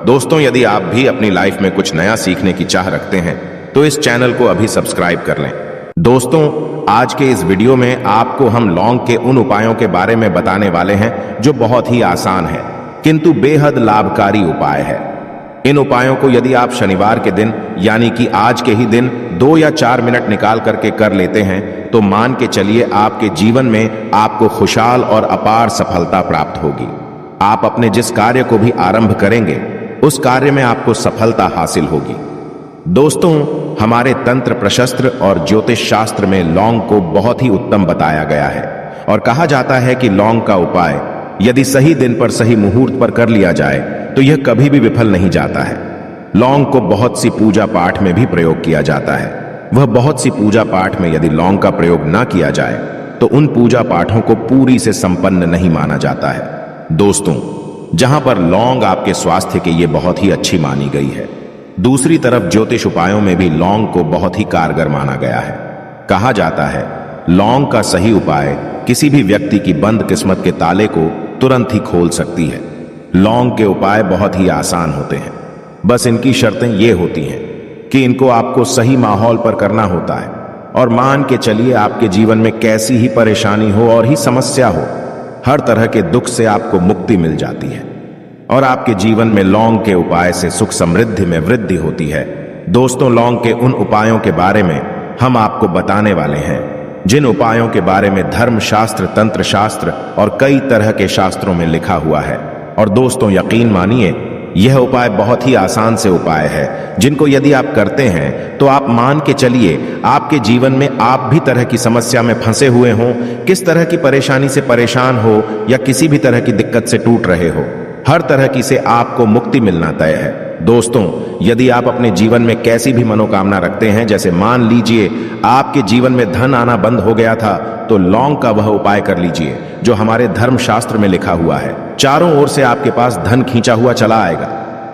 दोस्तों, यदि आप भी अपनी लाइफ में कुछ नया सीखने की चाह रखते हैं तो इस चैनल को अभी सब्सक्राइब कर लें। दोस्तों, आज के इस वीडियो में आपको हम लौंग के उन उपायों के बारे में बताने वाले हैं जो बहुत ही आसान है किंतु बेहद लाभकारी उपाय है। इन उपायों को यदि आप शनिवार के दिन यानी कि आज के ही दिन 2 या 4 मिनट निकाल करके कर लेते हैं तो मान के चलिए आपके जीवन में आपको खुशहाल और अपार सफलता प्राप्त होगी। आप अपने जिस कार्य को भी आरंभ करेंगे उस कार्य में आपको सफलता हासिल होगी। दोस्तों, हमारे तंत्र प्रशस्त्र और ज्योतिष शास्त्र में लौंग को बहुत ही उत्तम बताया गया है और कहा जाता है कि लौंग का उपाय यदि सही दिन पर सही मुहूर्त पर कर लिया जाए तो यह कभी भी विफल नहीं जाता है। लौंग को बहुत सी पूजा पाठ में भी प्रयोग किया जाता है। वह बहुत सी पूजा पाठ में यदि लौंग का प्रयोग ना किया जाए तो उन पूजा पाठों को पूरी से संपन्न नहीं माना जाता है। दोस्तों, जहां पर लौंग आपके स्वास्थ्य के लिए बहुत ही अच्छी मानी गई है, दूसरी तरफ ज्योतिष उपायों में भी लौंग को बहुत ही कारगर माना गया है। कहा जाता है लौंग का सही उपाय किसी भी व्यक्ति की बंद किस्मत के ताले को तुरंत ही खोल सकती है। लौंग के उपाय बहुत ही आसान होते हैं, बस इनकी शर्तें ये होती हैं कि इनको आपको सही माहौल पर करना होता है और मान के चलिए आपके जीवन में कैसी ही परेशानी हो और ही समस्या हो, हर तरह के दुख से आपको मुक्ति मिल जाती है और आपके जीवन में लौंग के उपाय से सुख समृद्धि में वृद्धि होती है। दोस्तों, लौंग के उन उपायों के बारे में हम आपको बताने वाले हैं जिन उपायों के बारे में धर्म शास्त्र, तंत्र शास्त्र और कई तरह के शास्त्रों में लिखा हुआ है। और दोस्तों, यकीन मानिए यह उपाय बहुत ही आसान से उपाय है जिनको यदि आप करते हैं तो आप मान के चलिए आपके जीवन में आप भी तरह की समस्या में फंसे हुए हों, किस तरह की परेशानी से परेशान हो या किसी भी तरह की दिक्कत से टूट रहे हो, हर तरह की से आपको मुक्ति मिलना तय है। दोस्तों, यदि आप अपने जीवन में कैसी भी मनोकामना रखते हैं, जैसे मान लीजिए आपके जीवन में धन आना बंद हो गया था, तो लौंग का वह उपाय कर लीजिए जो हमारे धर्म शास्त्र में लिखा हुआ है। चारों ओर से आपके पास धन खींचा हुआ चला आएगा।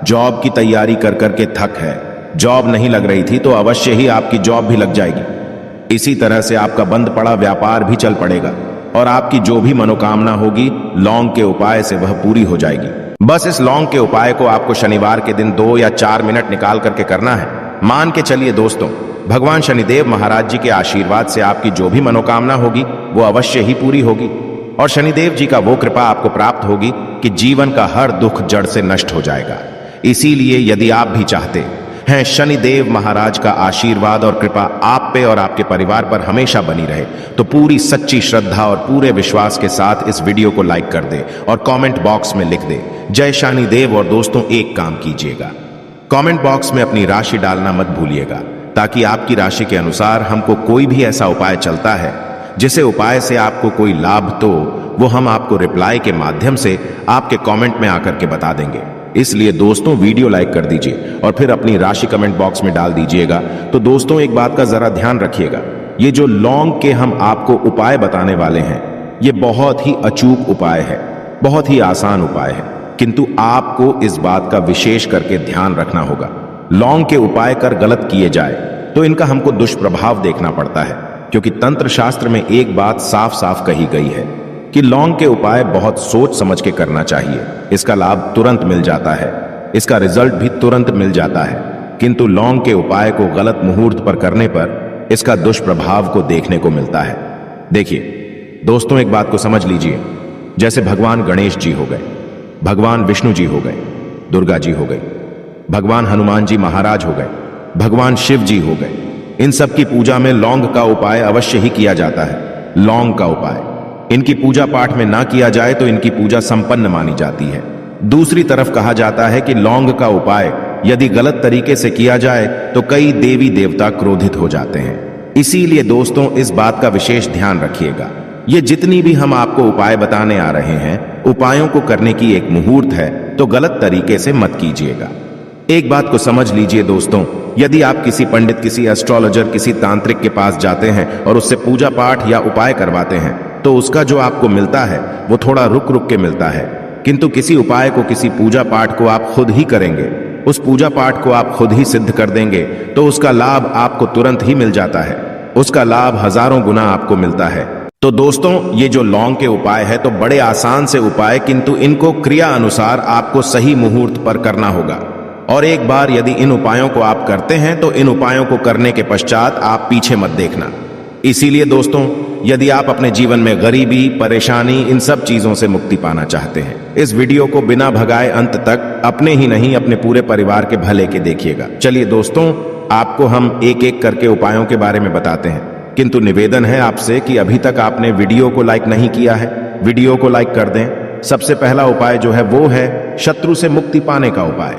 जॉब की तैयारी कर करके थक है, जॉब नहीं लग रही थी तो अवश्य ही आपकी जॉब भी लग जाएगी। इसी तरह से आपका बंद पड़ा व्यापार भी चल पड़ेगा और आपकी जो भी मनोकामना होगी लौंग के उपाय से वह पूरी हो जाएगी। बस इस लौंग के उपाय को आपको शनिवार के दिन 2 या 4 मिनट निकाल करके करना है। मान के चलिए दोस्तों, भगवान शनिदेव महाराज जी के आशीर्वाद से आपकी जो भी मनोकामना होगी वो अवश्य ही पूरी होगी और शनिदेव जी का वो कृपा आपको प्राप्त होगी कि जीवन का हर दुख जड़ से नष्ट हो जाएगा। इसीलिए यदि आप भी चाहते हैं शनिदेव महाराज का आशीर्वाद और कृपा आप पे और आपके परिवार पर हमेशा बनी रहे, तो पूरी सच्ची श्रद्धा और पूरे विश्वास के साथ इस वीडियो को लाइक कर दे और कमेंट बॉक्स में लिख दे जय शनिदेव। और दोस्तों, एक काम कीजिएगा, कमेंट बॉक्स में अपनी राशि डालना मत भूलिएगा, ताकि आपकी राशि के अनुसार हमको कोई भी ऐसा उपाय चलता है जिसे उपाय से आपको कोई लाभ तो वो हम आपको रिप्लाई के माध्यम से आपके कमेंट में आकर के बता देंगे। इसलिए दोस्तों, वीडियो लाइक कर दीजिए और फिर अपनी राशि कमेंट बॉक्स में डाल दीजिएगा। तो दोस्तों, एक बात का जरा ध्यान रखिएगा, ये जो लौंग के हम आपको उपाय बताने वाले हैं ये बहुत ही अचूक उपाय है, बहुत ही आसान उपाय है, किंतु आपको इस बात का विशेष करके ध्यान रखना होगा। लौंग के उपाय कर गलत किए जाए तो इनका हमको दुष्प्रभाव देखना पड़ता है, क्योंकि तंत्र शास्त्र में एक बात साफ साफ कही गई है कि लौंग के उपाय बहुत सोच समझ के करना चाहिए। इसका लाभ तुरंत मिल जाता है, इसका रिजल्ट भी तुरंत मिल जाता है, किंतु लौंग के उपाय को गलत मुहूर्त पर करने पर इसका दुष्प्रभाव को देखने को मिलता है। देखिए दोस्तों, एक बात को समझ लीजिए, जैसे भगवान गणेश जी हो गए, भगवान विष्णु जी हो गए, दुर्गा जी हो गई, भगवान हनुमान जी महाराज हो गए, भगवान शिव जी हो गए, इन सब की पूजा में लौंग का उपाय अवश्य ही किया जाता है। लौंग का उपाय इनकी पूजा पाठ में ना किया जाए तो इनकी पूजा संपन्न मानी जाती है। दूसरी तरफ कहा जाता है कि लौंग का उपाय यदि गलत तरीके से किया जाए तो कई देवी देवता क्रोधित हो जाते हैं। इसीलिए दोस्तों, इस बात का विशेष ध्यान रखिएगा, ये जितनी भी हम आपको उपाय बताने आ रहे हैं, उपायों को करने की एक मुहूर्त है, तो गलत तरीके से मत कीजिएगा। एक बात को समझ लीजिए दोस्तों, यदि आप किसी पंडित, किसी एस्ट्रोलॉजर, किसी तांत्रिक के पास जाते हैं और उससे पूजा पाठ या उपाय करवाते हैं तो उसका जो आपको मिलता है वो थोड़ा रुक रुक के मिलता है, किंतु किसी उपाय को, किसी पूजा पाठ को आप खुद ही करेंगे, उस पूजा पाठ को आप खुद ही सिद्ध कर देंगे तो उसका लाभ आपको तुरंत ही मिल जाता है, उसका लाभ हजारों गुना आपको मिलता है। तो दोस्तों ये जो लौंग के उपाय है तो बड़े आसान से उपाय, किंतु इनको क्रिया अनुसार आपको सही मुहूर्त पर करना होगा। और एक बार यदि इन उपायों को आप करते हैं तो इन उपायों को करने के पश्चात आप पीछे मत देखना। इसीलिए दोस्तों, यदि आप अपने जीवन में गरीबी, परेशानी, इन सब चीजों से मुक्ति पाना चाहते हैं, इस वीडियो को बिना भगाए अंत तक अपने ही नहीं अपने पूरे परिवार के भले के देखिएगा। चलिए दोस्तों, आपको हम एक एक करके उपायों के बारे में बताते हैं, किंतु निवेदन है आपसे कि अभी तक आपने वीडियो को लाइक नहीं किया है, वीडियो को लाइक कर दें। सबसे पहला उपाय जो है वो है शत्रु से मुक्ति पाने का उपाय।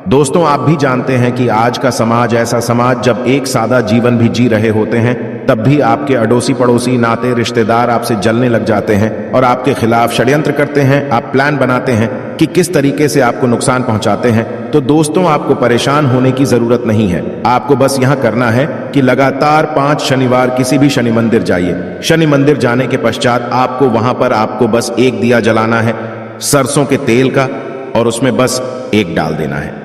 दोस्तों, आप भी जानते हैं कि आज का समाज ऐसा समाज जब एक सादा जीवन भी जी रहे होते हैं तब भी आपके अड़ोसी पड़ोसी, नाते रिश्तेदार आपसे जलने लग जाते हैं और आपके खिलाफ षड्यंत्र करते हैं। आप प्लान बनाते हैं कि किस तरीके से आपको नुकसान पहुंचाते हैं। तो दोस्तों, आपको परेशान होने की जरूरत नहीं है। आपको बस यहां करना है कि लगातार 5 शनिवार किसी भी शनि मंदिर जाइए। शनि मंदिर जाने के पश्चात आपको वहां पर आपको बस एक दिया जलाना है सरसों के तेल का, और उसमें बस एक डाल देना है।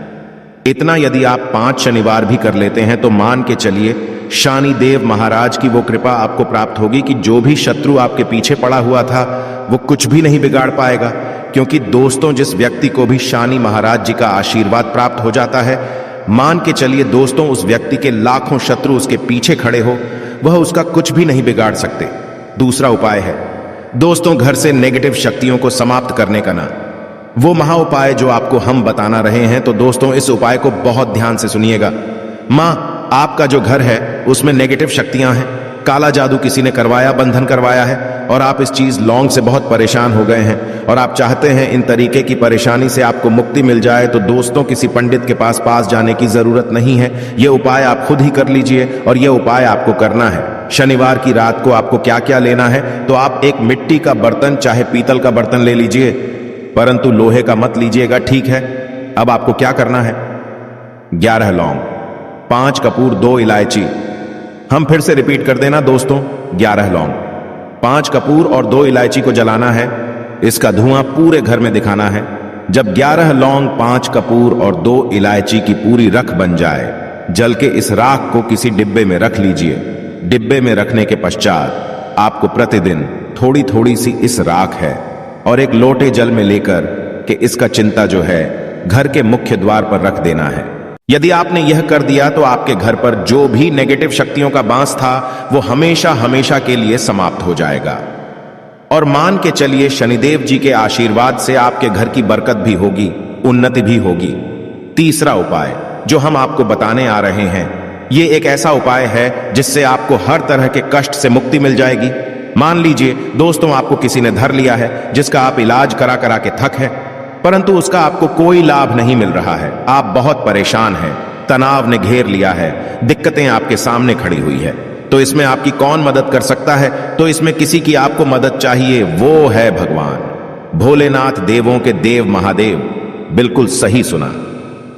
इतना यदि आप 5 शनिवार भी कर लेते हैं तो मान के चलिए शनि देव महाराज की वो कृपा आपको प्राप्त होगी कि जो भी शत्रु आपके पीछे पड़ा हुआ था वो कुछ भी नहीं बिगाड़ पाएगा। क्योंकि दोस्तों, जिस व्यक्ति को भी शनि महाराज जी का आशीर्वाद प्राप्त हो जाता है, मान के चलिए दोस्तों, उस व्यक्ति के लाखों शत्रु उसके पीछे खड़े हो, वह उसका कुछ भी नहीं बिगाड़ सकते। दूसरा उपाय है दोस्तों, घर से नेगेटिव शक्तियों को समाप्त करने का ना, वो महा उपाय जो आपको हम बताना रहे हैं। तो दोस्तों, इस उपाय को बहुत ध्यान से सुनिएगा। मां, आपका जो घर है उसमें नेगेटिव शक्तियां हैं, काला जादू किसी ने करवाया, बंधन करवाया है, और आप इस चीज लौंग से बहुत परेशान हो गए हैं और आप चाहते हैं इन तरीके की परेशानी से आपको मुक्ति मिल जाए। तो दोस्तों, किसी पंडित के पास जाने की जरूरत नहीं है। यह उपाय आप खुद ही कर लीजिए, और यह उपाय आपको करना है। शनिवार की रात को आपको क्या क्या लेना है, तो आप एक मिट्टी का बर्तन, चाहे पीतल का बर्तन ले लीजिए, परंतु लोहे का मत लीजिएगा, ठीक है। अब आपको क्या करना है, 11 लौंग, 5 कपूर, 2 इलायची। हम फिर से रिपीट कर देना दोस्तों, 11 लौंग, 5 कपूर और 2 इलायची को जलाना है। इसका धुआं पूरे घर में दिखाना है। जब 11 लौंग, 5 कपूर और 2 इलायची की पूरी रख बन जाए, जल के इस राख को किसी डिब्बे में रख लीजिए। डिब्बे में रखने के पश्चात आपको प्रतिदिन थोड़ी थोड़ी सी इस राख है और एक लोटे जल में लेकर के इसका चिंता जो है घर के मुख्य द्वार पर रख देना है। यदि आपने यह कर दिया तो आपके घर पर जो भी नेगेटिव शक्तियों का बांस था वो हमेशा हमेशा के लिए समाप्त हो जाएगा। और मान के चलिए शनिदेव जी के आशीर्वाद से आपके घर की बरकत भी होगी, उन्नति भी होगी। तीसरा उपाय जो हम आपको बताने आ रहे हैं, ये एक ऐसा उपाय है जिससे आपको हर तरह के कष्ट से मुक्ति मिल जाएगी। मान लीजिए दोस्तों, आपको किसी ने धर लिया है जिसका आप इलाज करा करा के थक है, परंतु उसका आपको कोई लाभ नहीं मिल रहा है। आप बहुत परेशान हैं, तनाव ने घेर लिया है, दिक्कतें आपके सामने खड़ी हुई है। तो इसमें आपकी कौन मदद कर सकता है? तो इसमें किसी की आपको मदद चाहिए, वो है भगवान भोलेनाथ, देवों के देव महादेव। बिल्कुल सही सुना।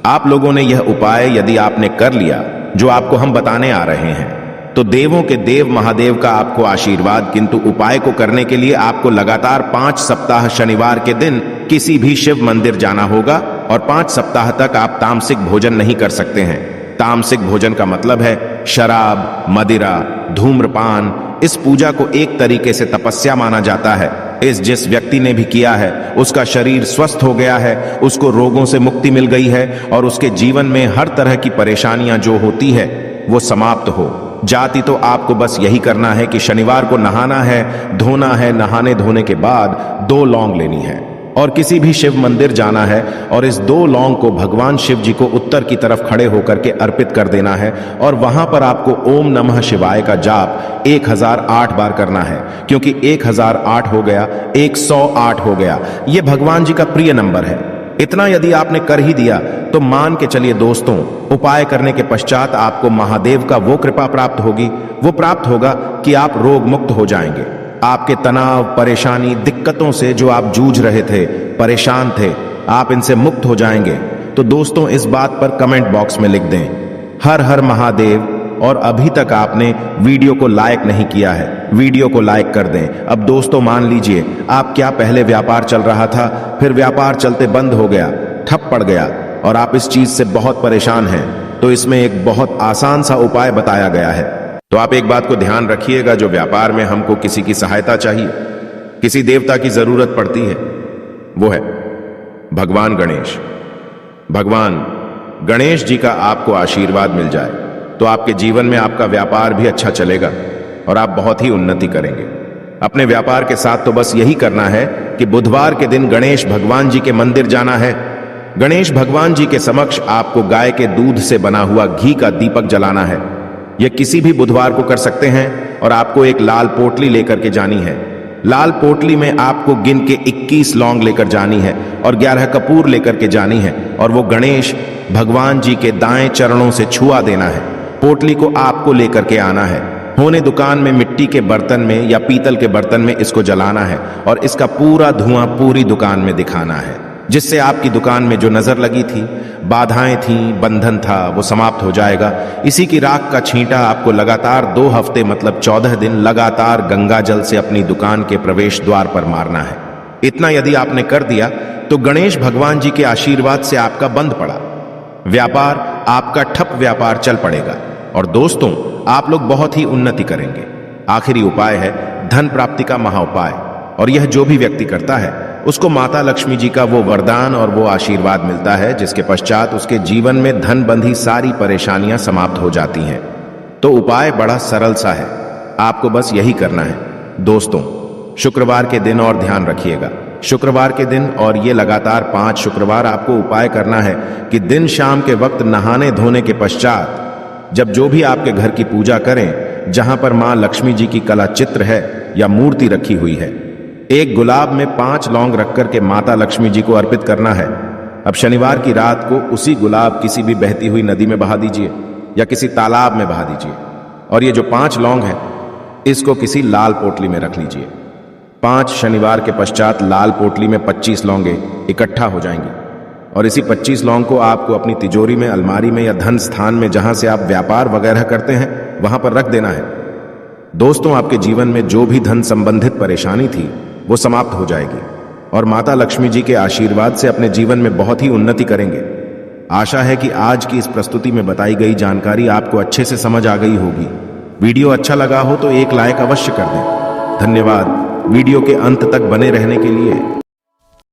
आप लोगों ने यह उपाय यदि आपने कर लिया जो आपको हम बताने आ रहे हैं, तो देवों के देव महादेव का आपको आशीर्वाद। किंतु उपाय को करने के लिए आपको लगातार 5 सप्ताह शनिवार के दिन किसी भी शिव मंदिर जाना होगा, और 5 सप्ताह तक आप तामसिक भोजन नहीं कर सकते हैं। तामसिक भोजन का मतलब है शराब, मदिरा, धूम्रपान। इस पूजा को एक तरीके से तपस्या माना जाता है। जिस व्यक्ति ने भी किया है उसका शरीर स्वस्थ हो गया है, उसको रोगों से मुक्ति मिल गई है, और उसके जीवन में हर तरह की परेशानियां जो होती है वो समाप्त हो जाती। तो आपको बस यही करना है कि शनिवार को नहाना है, धोना है, नहाने धोने के बाद 2 लौंग लेनी है और किसी भी शिव मंदिर जाना है, और इस 2 लौंग को भगवान शिव जी को उत्तर की तरफ खड़े होकर के अर्पित कर देना है। और वहां पर आपको ओम नमः शिवाय का जाप 1008 बार करना है, क्योंकि 1008 हो गया, 108 हो गया, ये भगवान जी का प्रिय नंबर है। इतना यदि आपने कर ही दिया तो मान के चलिए दोस्तों, उपाय करने के पश्चात आपको महादेव का वो कृपा प्राप्त होगी, वो प्राप्त होगा कि आप रोग मुक्त हो जाएंगे। आपके तनाव, परेशानी, दिक्कतों से जो आप जूझ रहे थे, परेशान थे, आप इनसे मुक्त हो जाएंगे। तो दोस्तों, इस बात पर कमेंट बॉक्स में लिख दें हर हर महादेव। और अभी तक आपने वीडियो को लाइक नहीं किया है, वीडियो को लाइक कर दें। अब दोस्तों मान लीजिए, आप क्या पहले व्यापार चल रहा था, फिर व्यापार चलते बंद हो गया, ठप पड़ गया, और आप इस चीज से बहुत परेशान हैं, तो इसमें एक बहुत आसान सा उपाय बताया गया है। तो आप एक बात को ध्यान रखिएगा, जो व्यापार में हमको किसी की सहायता चाहिए, किसी देवता की जरूरत पड़ती है, वो है भगवान गणेश। भगवान गणेश जी का आपको आशीर्वाद मिल जाए तो आपके जीवन में आपका व्यापार भी अच्छा चलेगा और आप बहुत ही उन्नति करेंगे। अपने व्यापार के साथ तो बस यही करना है कि बुधवार के दिन गणेश भगवान जी के मंदिर जाना है। गणेश भगवान जी के समक्ष आपको गाय के दूध से बना हुआ घी का दीपक जलाना है। यह किसी भी बुधवार को कर सकते हैं और आपको एक लाल पोटली लेकर के जानी है। लाल पोटली में आपको गिन के 21 लौंग लेकर जानी है और 11 कपूर लेकर के जानी है और वो गणेश भगवान जी के दाएं चरणों से छुआ देना है। पोटली को आपको लेकर के आना है। होने दुकान में मिट्टी के बर्तन में या पीतल के बर्तन में इसको जलाना है और इसका पूरा धुआं पूरी दुकान में दिखाना है, जिससे आपकी दुकान में जो नजर लगी थी, बाधाएं थी, बंधन था, वो समाप्त हो जाएगा। इसी की राख का छींटा आपको लगातार 2 हफ्ते मतलब 14 दिन लगातार गंगा जल से अपनी दुकान के प्रवेश द्वार पर मारना है। इतना यदि आपने कर दिया तो गणेश भगवान जी के आशीर्वाद से आपका बंद पड़ा व्यापार, आपका ठप व्यापार चल पड़ेगा और दोस्तों आप लोग बहुत ही उन्नति करेंगे। आखिरी उपाय है धन प्राप्ति का महाउपाय, और यह जो भी व्यक्ति करता है उसको माता लक्ष्मी जी का वो वरदान और वो आशीर्वाद मिलता है, जिसके पश्चात उसके जीवन में धन बंधी सारी परेशानियां समाप्त हो जाती हैं। तो उपाय बड़ा सरल सा है, आपको बस यही करना है। दोस्तों शुक्रवार के दिन और ध्यान रखिएगा, शुक्रवार के दिन और ये लगातार 5 शुक्रवार आपको उपाय करना है कि दिन शाम के वक्त नहाने धोने के पश्चात जब जो भी आपके घर की पूजा करें, जहां पर मां लक्ष्मी जी की कला चित्र है या मूर्ति रखी हुई है, एक गुलाब में 5 लौंग रख करके माता लक्ष्मी जी को अर्पित करना है। अब शनिवार की रात को उसी गुलाब किसी भी बहती हुई नदी में बहा दीजिए या किसी तालाब में बहा दीजिए और ये जो 5 लौंग है इसको किसी लाल पोटली में रख लीजिए। 5 शनिवार के पश्चात लाल पोटली में 25 लौंगे इकट्ठा हो जाएंगी और इसी 25 लौंग को आपको अपनी तिजोरी में, अलमारी में या धन स्थान में जहां से आप व्यापार वगैरह करते हैं वहां पर रख देना है। दोस्तों आपके जीवन में जो भी धन संबंधित परेशानी थी वो समाप्त हो जाएगी और माता लक्ष्मी जी के आशीर्वाद से अपने जीवन में बहुत ही उन्नति करेंगे। आशा है कि आज की इस प्रस्तुति में बताई गई जानकारी आपको अच्छे से समझ आ गई होगी। वीडियो अच्छा लगा हो तो एक लाइक अवश्य कर दें। धन्यवाद वीडियो के अंत तक बने रहने के लिए।